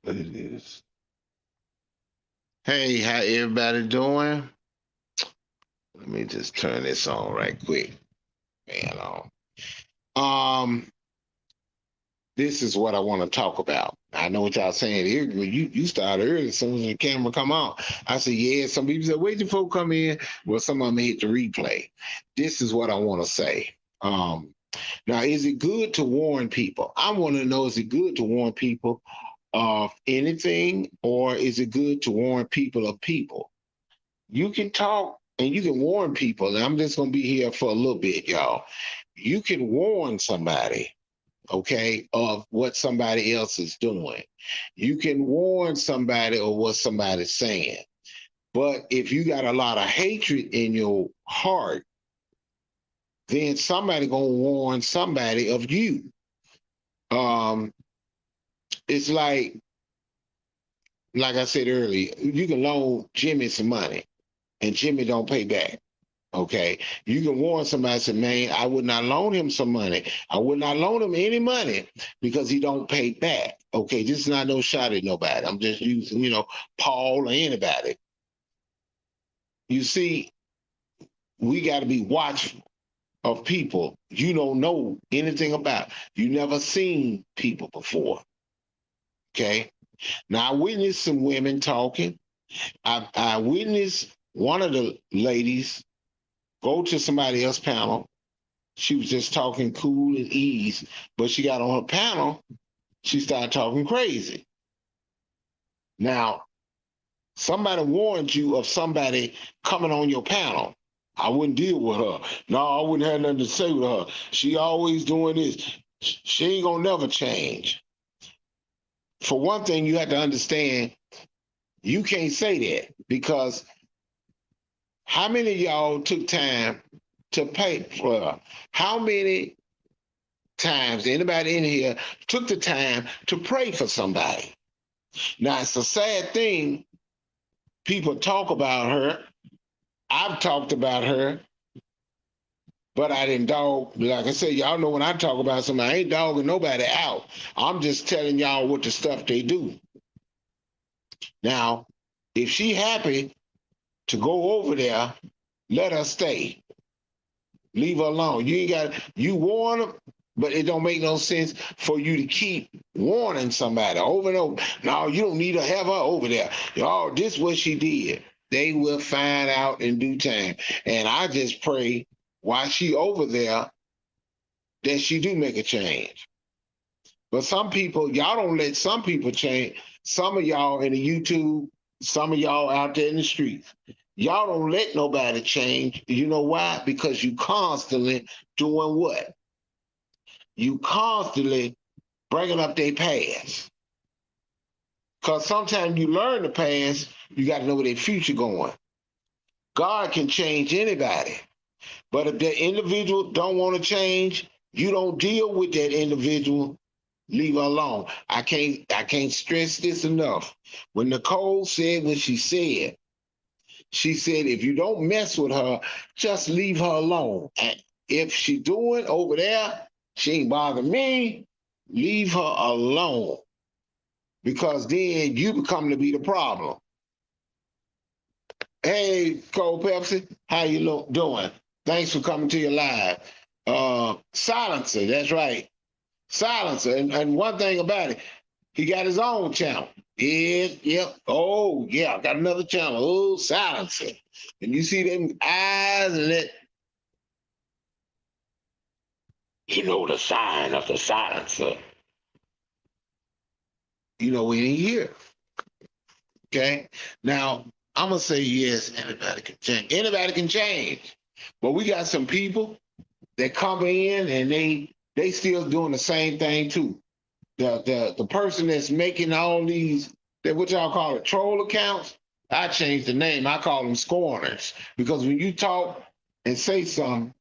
What it is. Hey, how everybody doing? Let me just turn this on right quick. Man, um, this is what I want to talk about. I know what y'all saying here. You started early as soon as the camera come on. I said, yeah. Some people said, wait till folk come in. Well, some of them hit the replay. This is what I want to say. Um, Now, is it good to warn people? I want to know, is it good to warn people of anything, or is it good to warn people of people? You can talk and you can warn people. And I'm just going to be here for a little bit, y'all. You can warn somebody, okay, of what somebody else is doing. You can warn somebody of what somebody's saying. But if you got a lot of hatred in your heart, then somebody gonna warn somebody of you. Um, it's like I said earlier, you can loan Jimmy some money and Jimmy don't pay back. Okay. You can warn somebody, say, man, I would not loan him some money. I would not loan him any money because he don't pay back. Okay. This is not no shot at nobody. I'm just using, Paul or anybody. You see, we got to be watchful of people you don't know anything about. You never seen people before. Okay. Now I witnessed some women talking. I witnessed one of the ladies go to somebody else's panel. She was just talking cool and ease, but she got on her panel, she started talking crazy. Now, somebody warned you of somebody coming on your panel. I wouldn't deal with her. No, I wouldn't have nothing to say with her. She always doing this. She ain't gonna never change. For one thing, you have to understand you can't say that because how many of y'all took time to pay for her? How many times anybody in here took the time to pray for somebody? Now, it's a sad thing. People talk about her. I've talked about her, but I didn't dog. Like I said, y'all know when I talk about somebody, I ain't dogging nobody out. I'm just telling y'all what the stuff they do. Now, if she happy to go over there, let her stay. Leave her alone. You ain't got you warn them, but it don't make no sense for you to keep warning somebody over and over. No, you don't need to have her over there. Oh, this is what she did. They will find out in due time. And I just pray while she over there that she do make a change. But some people, y'all don't let some people change. Some of y'all in the YouTube, some of y'all out there in the streets, y'all don't let nobody change. You know why? Because you constantly doing what? You constantly bringing up their past. Because sometimes you learn the past, you got to know where their future going. God can change anybody. But if that individual don't want to change, you don't deal with that individual. Leave her alone. I can't stress this enough. When Nicole said what she said, if you don't mess with her, just leave her alone. And if she doing over there, she ain't bothering me, leave her alone. Because then you become to be the problem. Hey, Cole Pepsi, how you doing? Thanks for coming to your live. Silencer, that's right. Silencer. And one thing about it, he got his own channel. Yeah, yep. Oh, yeah, got another channel. Oh, Silencer. And you see them eyes and that, the sign of the silencer. We ain't here. Okay. Now, I'm gonna say yes, anybody can change. Anybody can change. But we got some people that come in and they still doing the same thing too. The person that's making all these that what y'all call it troll accounts, I changed the name. I call them scorners because when you talk and say something,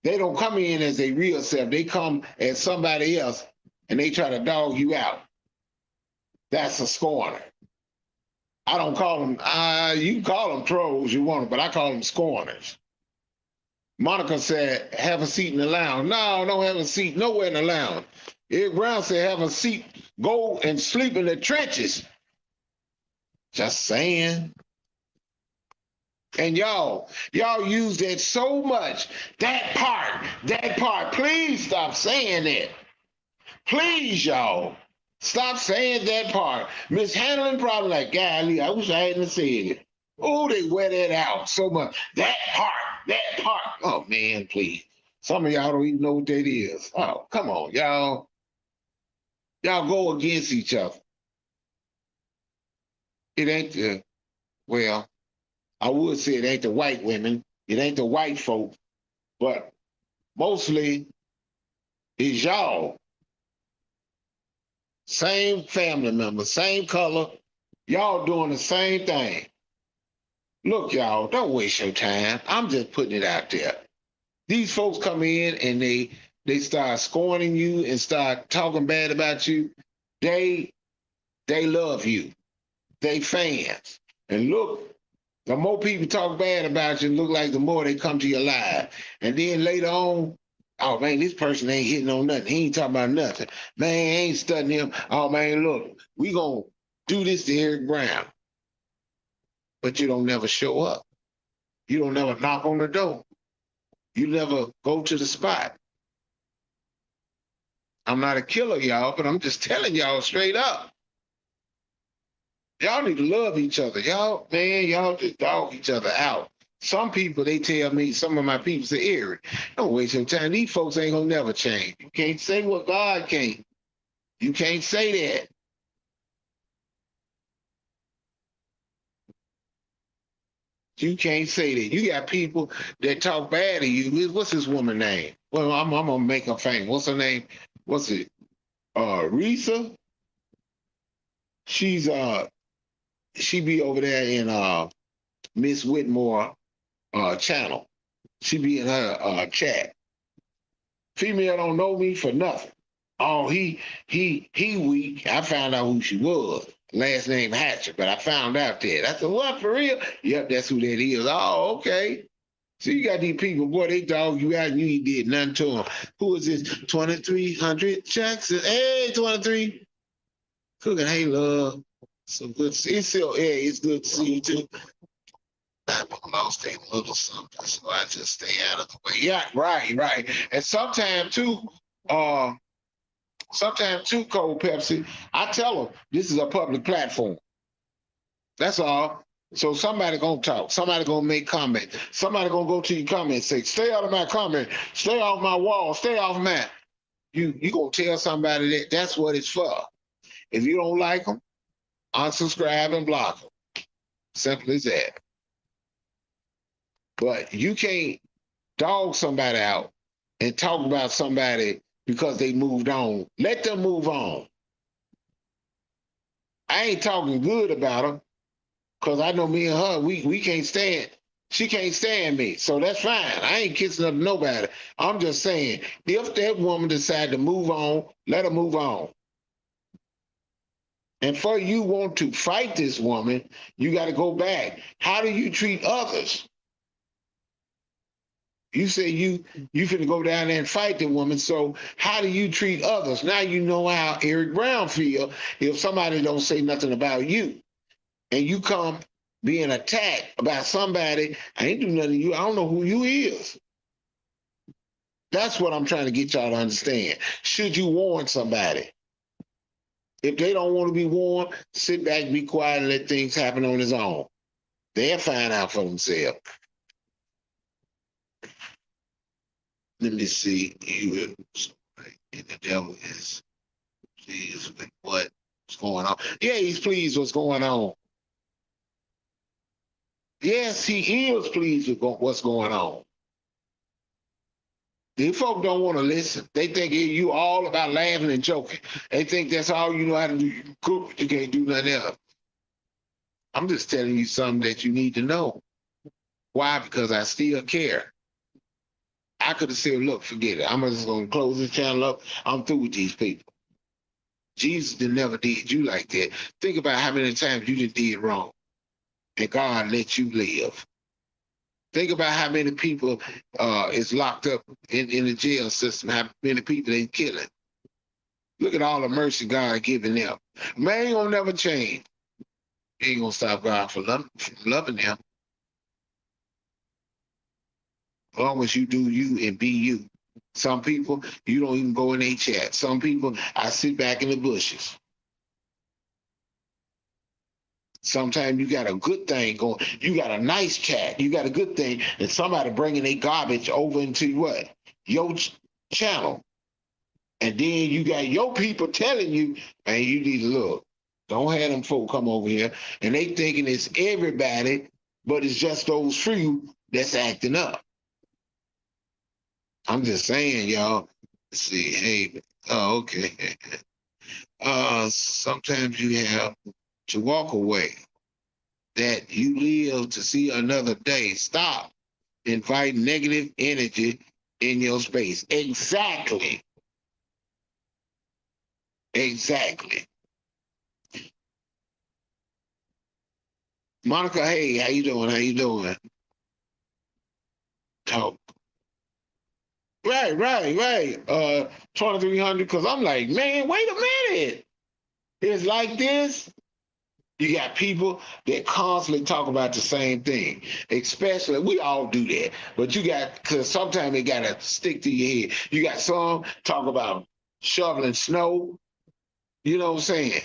they don't come in as a real self. They come as somebody else and they try to dog you out. That's a scorner. I don't call them. You can call them trolls you want, but I call them scorners. Monica said, "Have a seat in the lounge." No, don't have a seat nowhere in the lounge. Eric Brown said, have a seat, go and sleep in the trenches. Just saying. And y'all use that so much. That part. Please stop saying that. Please, y'all. Stop saying that part. Mishandling problem like, golly, I wish I hadn't said it. Oh, they wear that out so much. That part. Oh, man, please. Some of y'all don't even know what that is. Oh, come on, y'all. Y'all go against each other. It ain't the, well, I would say it ain't the white women. It ain't the white folk. But mostly it's y'all. Same family member, same color. Y'all doing the same thing. Look, y'all, don't waste your time. I'm just putting it out there. These folks come in and they start scorning you and start talking bad about you. They love you. They fans. And look, the more people talk bad about you, look like the more they come to your life. And then later on, oh man, this person ain't hitting on nothing. He ain't talking about nothing. Man, ain't studying him. Oh man, look, we gonna do this to Eric Brown. But you don't never show up. You don't never knock on the door. You never go to the spot. I'm not a killer, y'all, but I'm just telling y'all straight up. Y'all need to love each other. Y'all just dog each other out. Some people, they tell me, some of my people say, Eric, don't waste your time. These folks ain't gonna never change. You can't say what God can't. You can't say that. You can't say that. You got people that talk bad of you. What's this woman's name? Well, I'm gonna make her famous. What's her name? What's it? Risa. She's she be over there in Miss Whitmore channel. She be in her chat. Female don't know me for nothing. Oh, he weak. I found out who she was. Last name Hatcher, but I found out that. I said, what, for real? Yep, that's who that is. Oh, okay. So you got these people, boy, they dog you out and you ain't did nothing to them. Who is this? 2300 Jackson. Hey, 23. Cooking, hey, love. So good to see you. It's still, yeah, it's good to see you too. I'm lost a little something, so I just stay out of the way. Yeah, right. And sometimes too, Cold Pepsi, I tell them this is a public platform. That's all. So somebody gonna talk. Somebody gonna make comment. Somebody gonna go to your comment and say, "Stay out of my comment. Stay off my wall. Stay off my." You gonna tell somebody that that's what it's for. If you don't like them, unsubscribe and block them. Simple as that. But you can't dog somebody out and talk about somebody because they moved on. Let them move on. I ain't talking good about her because I know me and her, we can't stand. She can't stand me, so that's fine. I ain't kissing up to nobody. I'm just saying, if that woman decide to move on, let her move on. And for you want to fight this woman, you got to go back. How do you treat others? You say you finna go down there and fight the woman. So how do you treat others? Now you know how Eric Brown feel if somebody don't say nothing about you, and you come being attacked about somebody. I ain't do nothing to you. I don't know who you is. That's what I'm trying to get y'all to understand. Should you warn somebody? If they don't want to be warned, sit back, be quiet, and let things happen on his own. They'll find out for themselves. Let me see. And the devil is pleased with what's going on. Yeah, he's pleased what's going on. Yes, he is pleased with what's going on. These folk don't want to listen. They think you all about laughing and joking. They think that's all you know how to do. You can cook, but you can't do nothing else. I'm just telling you something that you need to know. Why? Because I still care. I could have said, look, forget it. I'm just going to close this channel up. I'm through with these people. Jesus never did you like that. Think about how many times you did wrong. And God let you live. Think about how many people is locked up in the jail system, how many people they killing. Look at all the mercy God giving them. Man ain't gonna never change. He ain't gonna stop God from loving them. As long as you do you and be you. Some people, you don't even go in their chat. Some people, I sit back in the bushes. Sometimes you got a good thing going. You got a nice chat. You got a good thing, and somebody bringing their garbage over into what? Your channel. And then you got your people telling you, man, you need to look. Don't have them folk come over here. And they thinking it's everybody, but it's just those few that's acting up. I'm just saying, y'all. Let's see, hey, oh, okay. Sometimes you have to walk away that you live to see another day. Stop inviting negative energy in your space. Exactly. Exactly. Monica, hey, how you doing? How you doing? Talk. Right. 2300, because I'm like, man, wait a minute. It's like this. You got people that constantly talk about the same thing, especially, we all do that, but you got, because sometimes it got to stick to your head. You got some talk about shoveling snow, you know what I'm saying?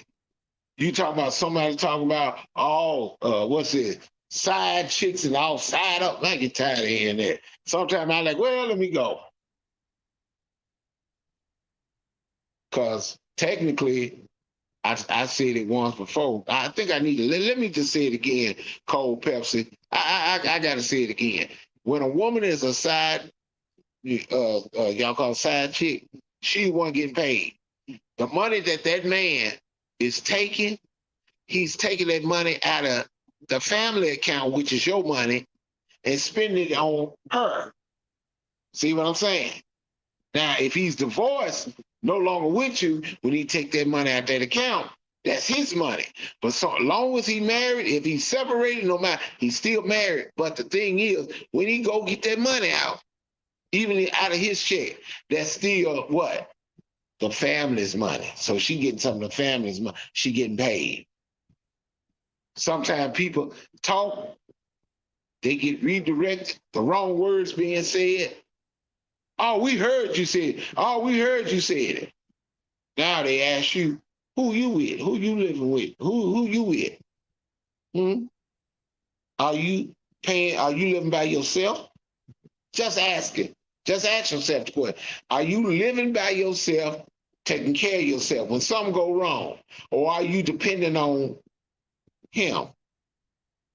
You talk about somebody talking about all, what's it, side chicks and all side up. I get tired of hearing that. Sometimes I'm like, well, let me go. Because technically, I said it once before. I think I need to let me just say it again. Cold Pepsi. I got to say it again. When a woman is a side, y'all call side chick, she the one getting paid. The money that that man is taking, he's taking that money out of the family account, which is your money, and spending it on her. See what I'm saying? Now, if he's divorced, no longer with you, when he take that money out that account, that's his money. But so long as he married, if he's separated, no matter, he's still married. But the thing is, when he go get that money out, even out of his check, that's still what? The family's money. So she getting some of the family's money. She getting paid. Sometimes people talk, they get redirected, the wrong words being said. Oh, we heard you say it. Oh, we heard you said it. Now they ask you, who you with? Who you living with? Who you with? Hmm? Are you paying? Are you living by yourself? Just asking. Just ask yourself the question. Are you living by yourself, taking care of yourself when something go wrong? Or are you depending on him?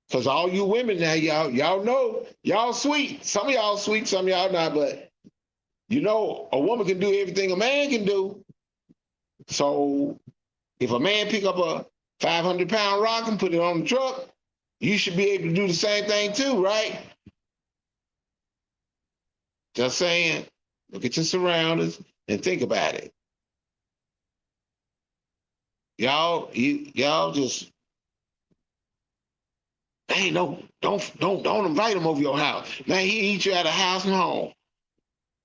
Because all you women now, y'all know, y'all sweet. Some of y'all sweet, some of y'all not, but you know, a woman can do everything a man can do. So if a man pick up a 500-pound rock and put it on the truck, you should be able to do the same thing too, right? Just saying, look at your surroundings and think about it. Y'all just, hey, no, don't invite him over your house. Man, he eat you out of house and home.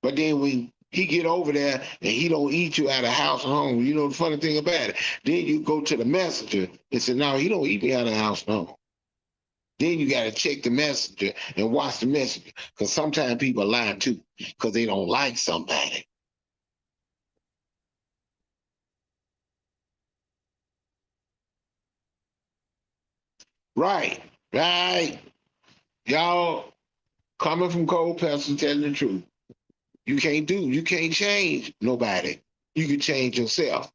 But then when he get over there and he don't eat you out of house and home, you know the funny thing about it. Then you go to the messenger and say, no, he don't eat me out of house and home. Then you got to check the messenger and watch the messenger. Because sometimes people lie too because they don't like somebody. Right. Y'all coming from Cold Pepsi telling the truth. You can't change nobody. You can change yourself.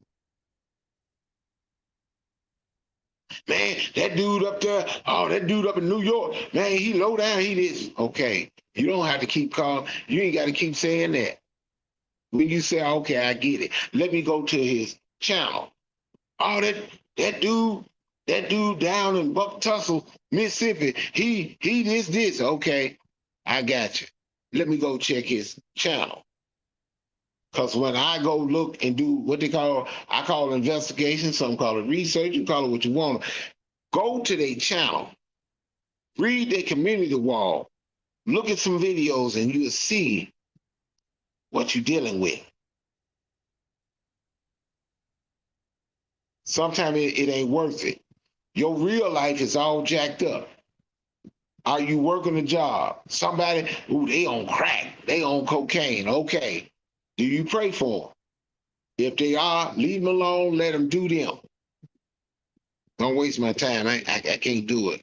Man, that dude up there, oh, that dude up in New York, man, he low down, he this. Okay, you don't have to keep calling. You ain't got to keep saying that. When you say, okay, I get it. Let me go to his channel. Oh, that dude, that dude down in Buck Tussle, Mississippi, he this. Okay, I got you. Let me go check his channel. Because when I go look and do what they call, I call investigation, some call it research, you call it what you want. Go to their channel, read their community wall, look at some videos, and you'll see what you're dealing with. Sometimes it ain't worth it. Your real life is all jacked up. Are you working a job? Somebody, ooh, they on crack, they on cocaine. Okay. Do you pray for them? If they are, leave them alone, let them do them. Don't waste my time. I can't do it.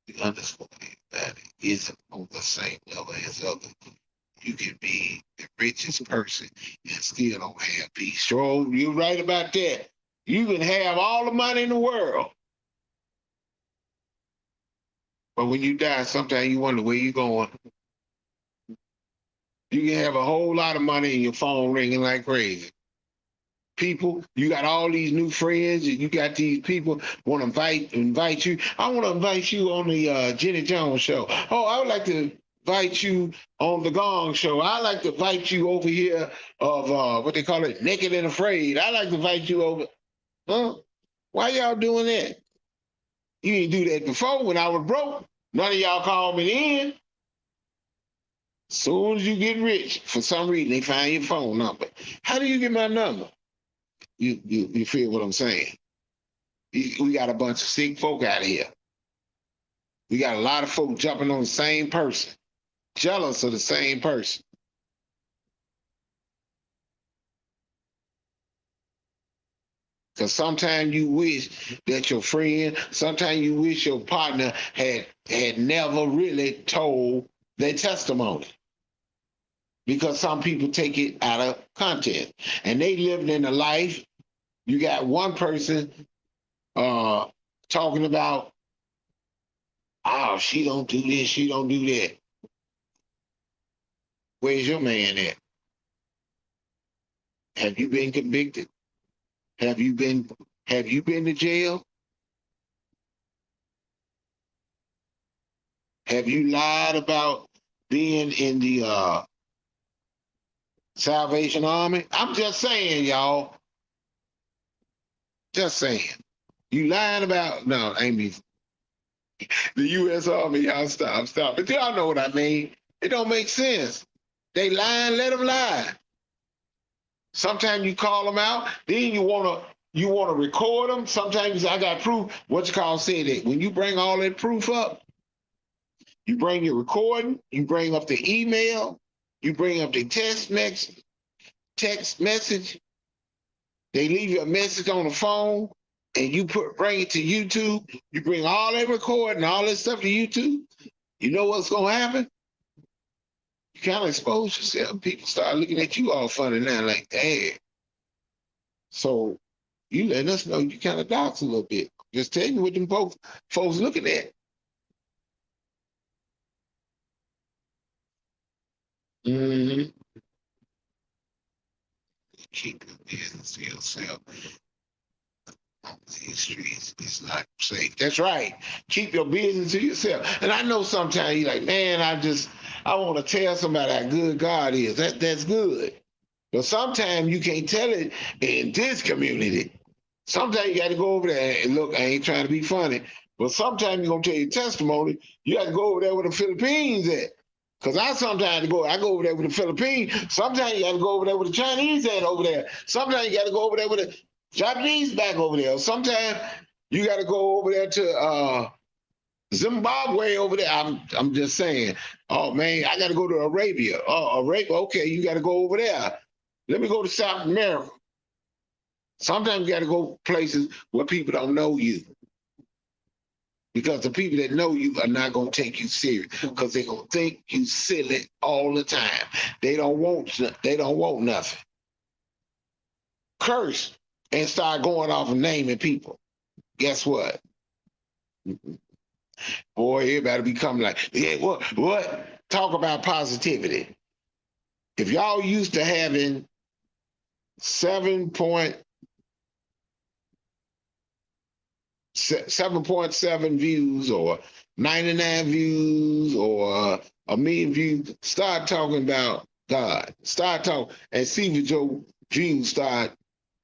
You understand that it isn't on the same level as others. You can be the richest person and still don't have peace. Sure, you're right about that. You can have all the money in the world, but when you die, sometimes you wonder where you're going. You can have a whole lot of money and your phone ringing like crazy. People, you got all these new friends, and you got these people want to invite you. I want to invite you on the Jenny Jones show. Oh, I would like to invite you on the Gong show. I like to invite you over here of what they call it, Naked and Afraid. I like to invite you over. Huh? Why y'all doing that? You didn't do that before when I was broke. None of y'all called me in. Soon as you get rich, for some reason they find your phone number. How do you get my number? You feel what I'm saying? We got a bunch of sick folk out here. We got a lot of folk jumping on the same person, jealous of the same person. Because sometimes you wish that your friend, sometimes you wish your partner had never really told their testimony. Because some people take it out of context. And they lived in a life. You got one person talking about, oh, she don't do this, she don't do that. Where's your man at? Have you been convicted? Have you been to jail? Have you lied about being in the Salvation Army? I'm just saying, y'all. Just saying. You lying about no, ain't me. The U.S. Army, y'all stop. But y'all know what I mean. It don't make sense. They lying, let them lie. Sometimes you call them out, then you wanna record them. Sometimes I got proof. What you call said that when you bring all that proof up, you bring your recording, you bring up the email, you bring up the text message. They leave you a message on the phone, and you bring it to YouTube. You bring all that recording, all that stuff to YouTube. You know what's gonna happen? You kind of expose yourself. People start looking at you all funny now, like, hey. So you letting us know you kind of docs a little bit. Just tell me what them folks looking at. Mm-hmm. Keep your business to yourself. These streets is not safe. That's right. Keep your business to yourself. And I know sometimes you're like, man, I want to tell somebody how good God is. That's good. But sometimes you can't tell it in this community. Sometimes you got to go over there and look, I ain't trying to be funny, but sometimes you're going to tell your testimony, you got to go over there with the Philippines at. Because I go over there with the Philippines. Sometimes you got to go over there with the Chinese at over there. Sometimes you got to go over there with the Japanese back over there. Sometimes you got to go over there to Zimbabwe over there. I'm just saying. Oh man, I got to go to Arabia. Oh, Arabia. Okay, you got to go over there. Let me go to South America. Sometimes you got to go places where people don't know you. Because the people that know you are not going to take you serious because they're going to think you silly all the time. They don't want nothing. Curse and start going off and naming people. Guess what? Boy, everybody become like, yeah, what? Talk about positivity. If y'all used to having 7.7 views or 99 views or a million views, start talking about God. Start talking and see if your views start,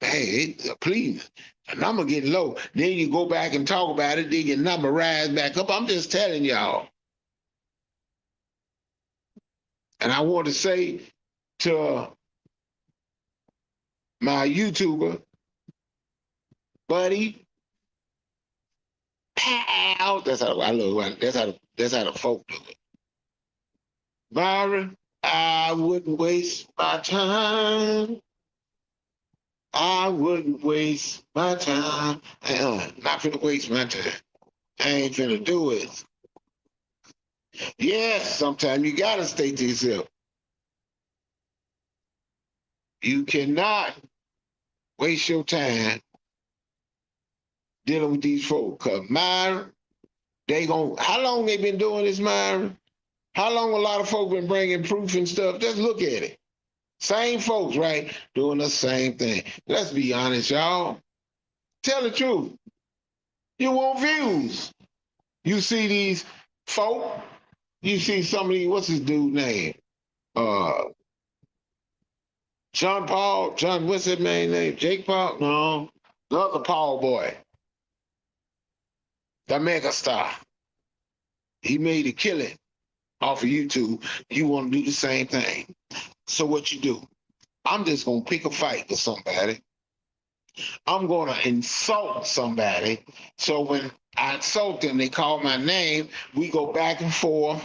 hey, please, the number getting low. Then you go back and talk about it, then your number rise back up. I'm just telling y'all. And I want to say to my YouTuber, buddy, pal. That's how I look. That's how the folk do it. Byron, I wouldn't waste my time. I wouldn't waste my time. Not finna waste my time. I ain't finna do it. Yes, sometimes you gotta stay to yourself. You cannot waste your time dealing with these folks. Cause Myron, how long they been doing this, Myron? How long a lot of folks been bringing proof and stuff? Just look at it. Same folks, right? Doing the same thing. Let's be honest, y'all. Tell the truth. You want views. You see these folk, you see somebody, what's his dude name? Uh what's that man's name? Jake Paul? No. The other Paul boy. The mega star. He made a killing off of YouTube. You want to do the same thing. So what you do? I'm just gonna pick a fight with somebody. I'm gonna insult somebody. So when I insult them, they call my name. We go back and forth.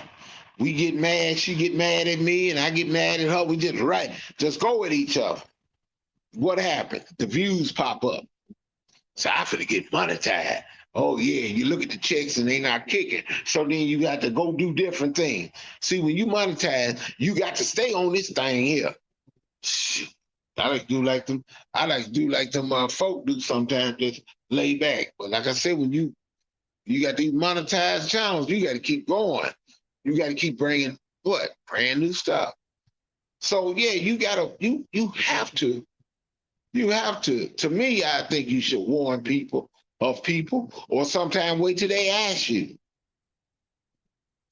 We get mad. She get mad at me, and I get mad at her. We just go at each other. What happened? The views pop up. So I finna get monetized. Oh yeah, you look at the checks and they not kicking. So then you got to go do different things. See, when you monetize, you got to stay on this thing here. Shit. I like to do like them. I like to do like them folk do sometimes. Just lay back. But like I said, when you got these monetized channels, you got to keep going. You got to keep bringing what brand new stuff. So yeah, you have to. You have to. To me, I think you should warn people of people, or sometime wait till they ask you,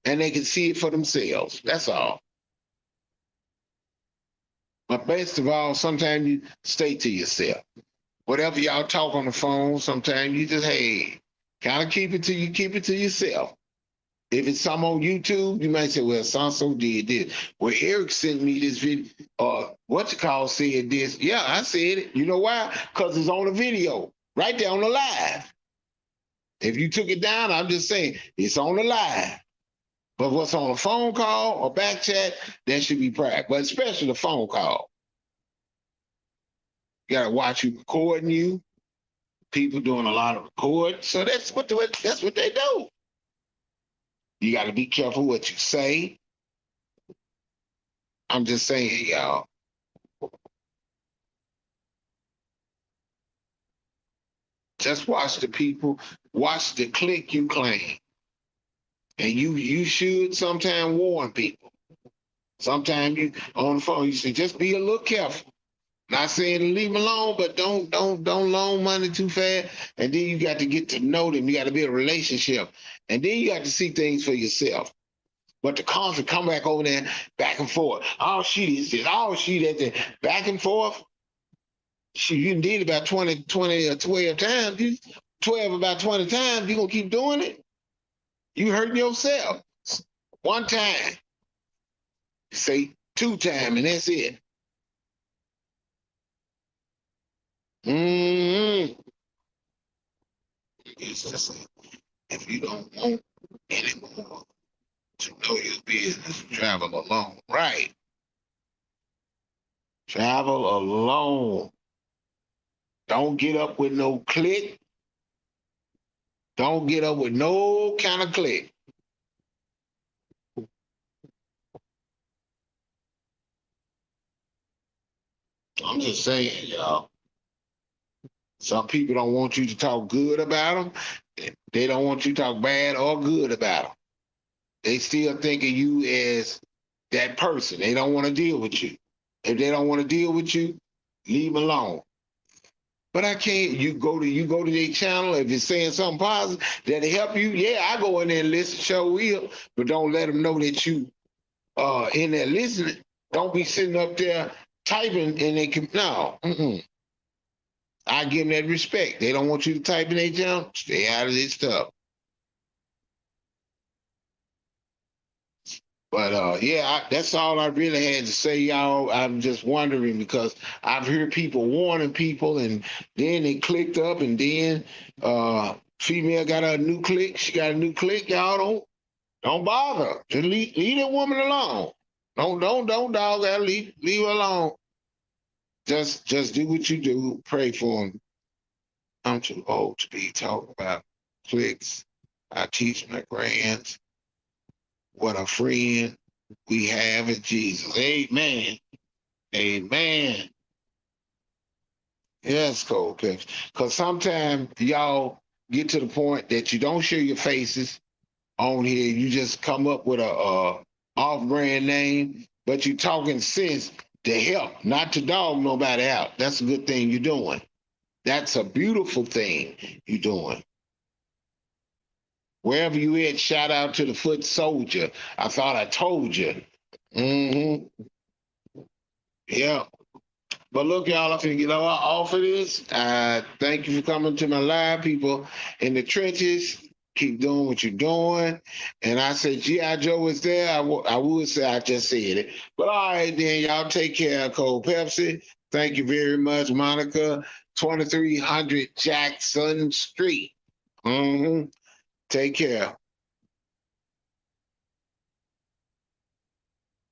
and they can see it for themselves. That's all. But best of all, sometimes you stay to yourself. Whatever y'all talk on the phone, sometimes you just kind of keep it to yourself. If it's some on YouTube, you might say, well, so did this. Well, Eric sent me this video, said this. Yeah, I said it. You know why? Because it's on the video, right there on the live. If you took it down, I'm just saying, it's on the live. But what's on a phone call or back chat, that should be private, but especially the phone call. You gotta watch you recording you. People doing a lot of recording. So that's what they do. You got to be careful what you say. I'm just saying, y'all. Just watch the people, watch the click you claim. And you should sometimes warn people. Sometimes you on the phone, you say, just be a little careful. Not saying to leave them alone, but don't loan money too fast. And then you got to get to know them. You got to build a relationship. And then you got to see things for yourself. But the constant come back over there, back and forth. Oh, she is this. Oh, she that. Back and forth. You did about 20 or 12 times. 12 about 20 times. You going to keep doing it? You hurting yourself. One time. Say 2 times, and that's it. It's just, if you don't want anymore to know your business, travel alone. Right. Travel alone. Don't get up with no click. Don't get up with no kind of click. I'm just saying, y'all. Some people don't want you to talk good about them. They don't want you to talk bad or good about them. They still think of you as that person. They don't want to deal with you. If they don't want to deal with you, leave them alone. But I can't. You go to their channel. If it's saying something positive that'll help you, yeah, I go in there and listen, show will, but don't let them know that you in there listening. Don't be sitting up there typing and they can no. I give them that respect. They don't want you to type in their channel. Stay out of this stuff. But yeah, that's all I really had to say, y'all. I'm just wondering because I've heard people warning people, and then they clicked up, and then female got a new click. She got a new click. Y'all don't bother. Just leave that woman alone. Don't dog her. Leave her alone. Just do what you do. Pray for them. I'm too old to be talking about clicks. I teach my grands what a friend we have in Jesus. Amen. Amen. Yes, Cole Pips. Because sometimes y'all get to the point that you don't show your faces on here. You just come up with a off-brand name, but you talking sense to help, not to dog nobody out. That's a good thing you're doing. That's a beautiful thing you're doing. Wherever you at, shout out to the foot soldier. I thought I told you. Mm-hmm. Yeah. But look, y'all, I'm finna get off of this. Thank you for coming to my live, people in the trenches. Keep doing what you're doing. And I said, G.I. Joe is there. I would say I just said it. But all right, then, y'all take care of Cold Pepsi. Thank you very much, Monica. 2300 Jackson Street. Mm-hmm. Take care.